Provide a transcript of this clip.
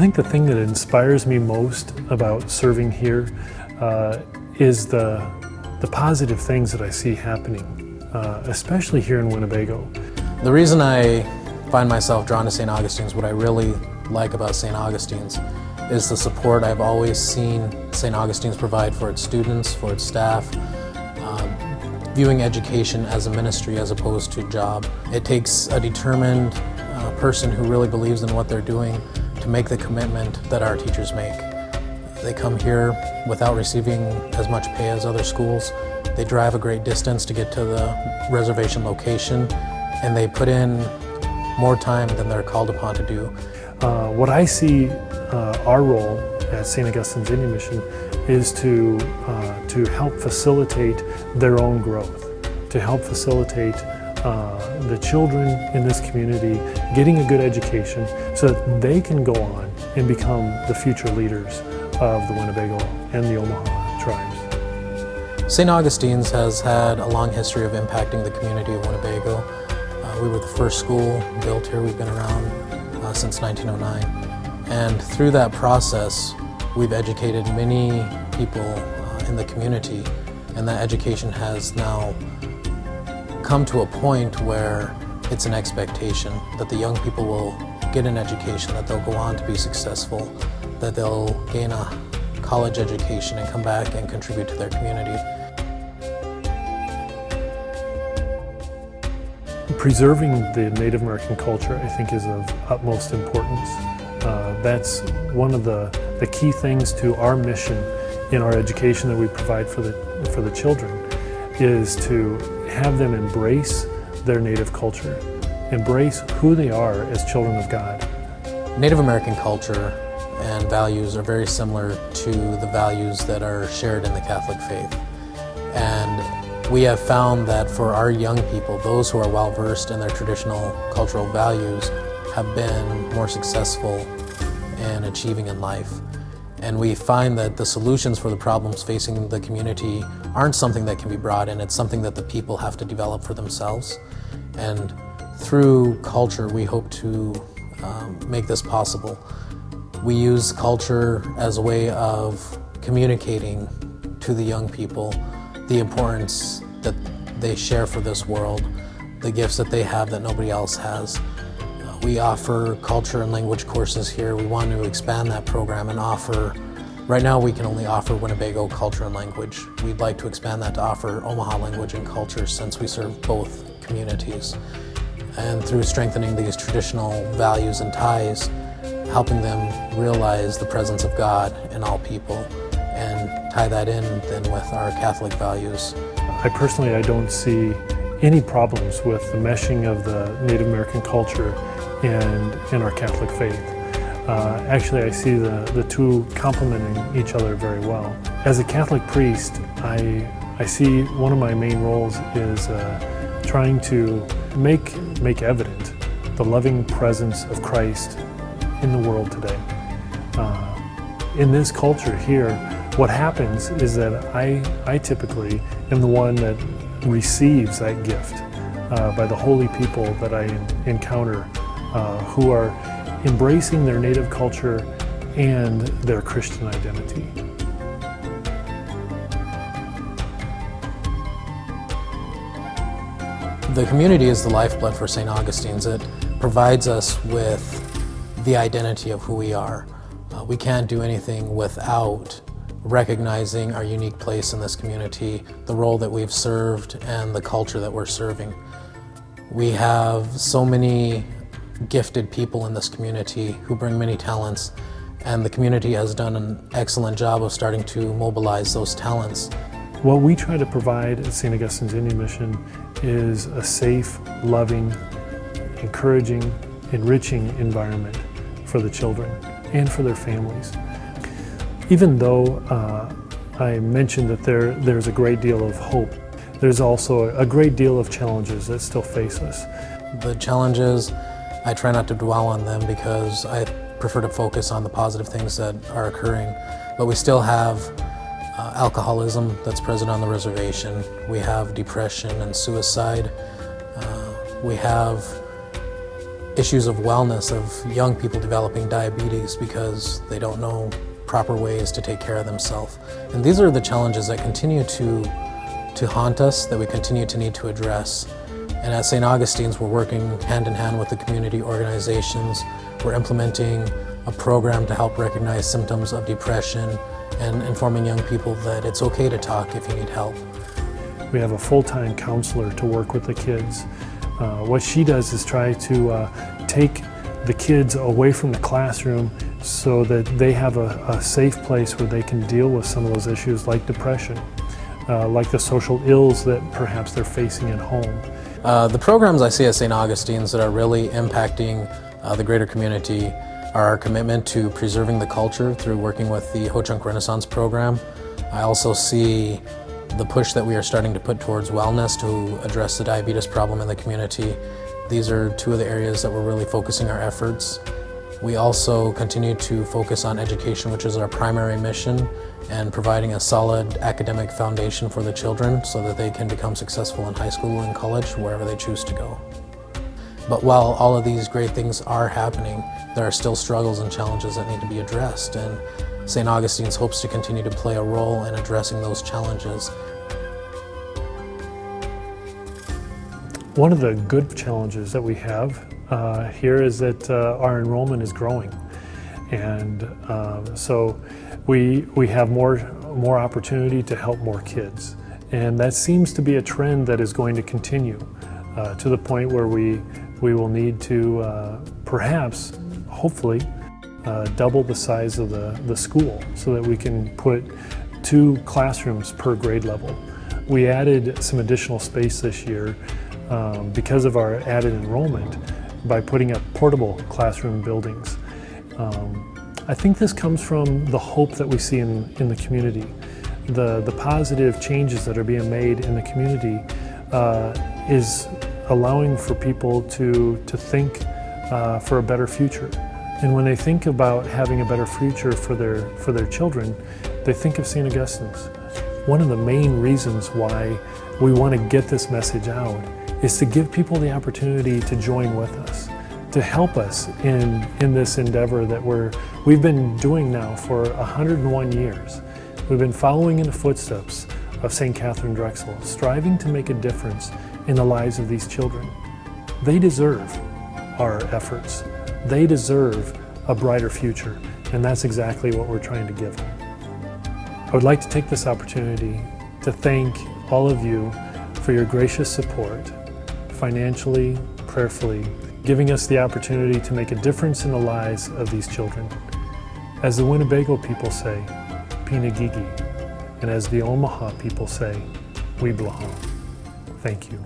think the thing that inspires me most about serving here is the positive things that I see happening, especially here in Winnebago. The reason I find myself drawn to St. Augustine's, what I really like about St. Augustine's, is the support I've always seen St. Augustine's provide for its students, for its staff, viewing education as a ministry as opposed to a job. It takes a determined person who really believes in what they're doing to make the commitment that our teachers make. They come here without receiving as much pay as other schools. They drive a great distance to get to the reservation location, and they put in more time than they're called upon to do. What I see our role at St. Augustine's Indian Mission is to help facilitate their own growth, to help facilitate the children in this community getting a good education so that they can go on and become the future leaders of the Winnebago and the Omaha tribes. St. Augustine's has had a long history of impacting the community of Winnebago. We were the first school built here. We've been around since 1909. And through that process, we've educated many people in the community, and that education has now come to a point where it's an expectation that the young people will get an education, that they'll go on to be successful, that they'll gain a college education and come back and contribute to their community. Preserving the Native American culture, I think, is of utmost importance. That's one of the key things to our mission in our education that we provide for the children, is to have them embrace their Native culture, embrace who they are as children of God. Native American culture and values are very similar to the values that are shared in the Catholic faith. And we have found that for our young people, those who are well versed in their traditional cultural values have been more successful in achieving in life. And we find that the solutions for the problems facing the community aren't something that can be brought in, it's something that the people have to develop for themselves. And through culture, we hope to make this possible. We use culture as a way of communicating to the young people the importance that they share for this world, the gifts that they have that nobody else has. We offer culture and language courses here. We want to expand that program and offer, right now we can only offer Winnebago culture and language. We'd like to expand that to offer Omaha language and culture, since we serve both communities. And through strengthening these traditional values and ties, helping them realize the presence of God in all people, and tie that in then with our Catholic values. I personally don't see any problems with the meshing of the Native American culture and our Catholic faith. Actually, I see the two complementing each other very well. As a Catholic priest, I see one of my main roles is trying to make evident the loving presence of Christ in the world today. In this culture here, what happens is that I typically am the one that receives that gift by the holy people that I encounter, who are embracing their native culture and their Christian identity. The community is the lifeblood for St. Augustine's. It provides us with the identity of who we are. We can't do anything without recognizing our unique place in this community, the role that we've served, and the culture that we're serving. We have so many gifted people in this community who bring many talents, and the community has done an excellent job of starting to mobilize those talents. What we try to provide at St. Augustine's Indian Mission is a safe, loving, encouraging, enriching environment for the children and for their families. Even though I mentioned that there's a great deal of hope, there's also a great deal of challenges that still face us. The challenges, I try not to dwell on them because I prefer to focus on the positive things that are occurring. But we still have alcoholism that's present on the reservation. We have depression and suicide. We have issues of wellness of young people developing diabetes because they don't know proper ways to take care of themselves. And these are the challenges that continue to haunt us, that we continue to need to address. And at St. Augustine's, we're working hand in hand with the community organizations. We're implementing a program to help recognize symptoms of depression and informing young people that it's okay to talk if you need help. We have a full-time counselor to work with the kids. What she does is try to take the kids away from the classroom so that they have a safe place where they can deal with some of those issues like depression, like the social ills that perhaps they're facing at home. The programs I see at St. Augustine's that are really impacting the greater community are our commitment to preserving the culture through working with the Ho-Chunk Renaissance program. I also see the push that we are starting to put towards wellness to address the diabetes problem in the community. These are two of the areas that we're really focusing our efforts. We also continue to focus on education, which is our primary mission, and providing a solid academic foundation for the children so that they can become successful in high school and college, wherever they choose to go. But while all of these great things are happening, there are still struggles and challenges that need to be addressed, and St. Augustine's hopes to continue to play a role in addressing those challenges. One of the good challenges that we have here is that our enrollment is growing, and so we have more opportunity to help more kids, and that seems to be a trend that is going to continue to the point where we will need to perhaps, hopefully, double the size of the school so that we can put 2 classrooms per grade level. We added some additional space this year because of our added enrollment by putting up portable classroom buildings. I think this comes from the hope that we see in the community. The positive changes that are being made in the community is allowing for people to think for a better future. And when they think about having a better future for their children, they think of St. Augustine's. One of the main reasons why we want to get this message out is to give people the opportunity to join with us, to help us in this endeavor that we've been doing now for 101 years. We've been following in the footsteps of St. Catherine Drexel, striving to make a difference in the lives of these children. They deserve our efforts. They deserve a brighter future, and that's exactly what we're trying to give them. I would like to take this opportunity to thank all of you for your gracious support, financially, prayerfully, giving us the opportunity to make a difference in the lives of these children. As the Winnebago people say, Pinagigi, and as the Omaha people say, we belong. Thank you.